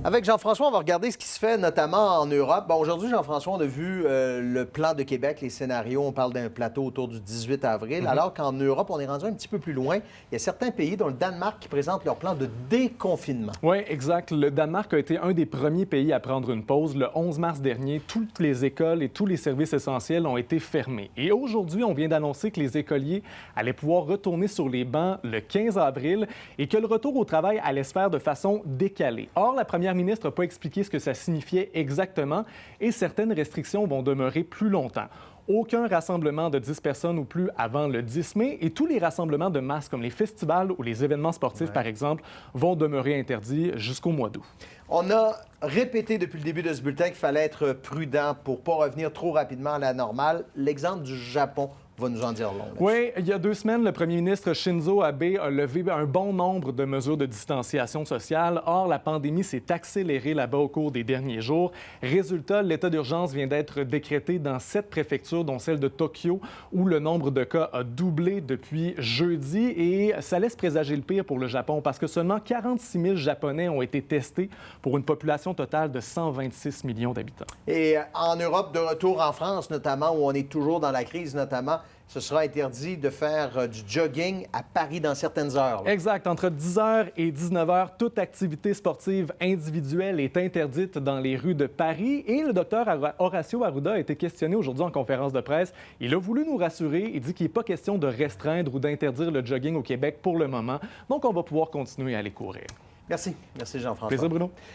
Avec Jean-François, on va regarder ce qui se fait notamment en Europe. Bon, aujourd'hui, Jean-François, on a vu le plan de Québec, les scénarios. On parle d'un plateau autour du 18 avril, alors qu'en Europe, on est rendu un petit peu plus loin. Il y a certains pays, dont le Danemark, qui présentent leur plan de déconfinement. Oui, exact. Le Danemark a été un des premiers pays à prendre une pause. Le 11 mars dernier, toutes les écoles et tous les services essentiels ont été fermés. Et aujourd'hui, on vient d'annoncer que les écoliers allaient pouvoir retourner sur les bancs le 15 avril et que le retour au travail allait se faire de façon décalée. Or, la première ministre n'a pas expliqué ce que ça signifiait exactement et certaines restrictions vont demeurer plus longtemps. Aucun rassemblement de 10 personnes ou plus avant le 10 mai et tous les rassemblements de masse comme les festivals ou les événements sportifs, par exemple, vont demeurer interdits jusqu'au mois d'août. On a répété depuis le début de ce bulletin qu'il fallait être prudent pour ne pas revenir trop rapidement à la normale. L'exemple du Japon va nous en dire long. Oui, il y a 2 semaines, le premier ministre Shinzo Abe a levé un bon nombre de mesures de distanciation sociale. Or, la pandémie s'est accélérée là-bas au cours des derniers jours. Résultat, l'état d'urgence vient d'être décrété dans 7 préfectures, dont celle de Tokyo, où le nombre de cas a doublé depuis jeudi. Et ça laisse présager le pire pour le Japon parce que seulement 46 000 Japonais ont été testés pour une population totale de 126 millions d'habitants. Et en Europe, de retour en France notamment, où on est toujours dans la crise notamment, ce sera interdit de faire du jogging à Paris dans certaines heures. Là. Exact. Entre 10h et 19h, toute activité sportive individuelle est interdite dans les rues de Paris. Et le docteur Horacio Arruda a été questionné aujourd'hui en conférence de presse. Il a voulu nous rassurer. Il dit qu'il n'est pas question de restreindre ou d'interdire le jogging au Québec pour le moment. Donc, on va pouvoir continuer à aller courir. Merci. Merci, Jean-François. Plaisir, Bruno.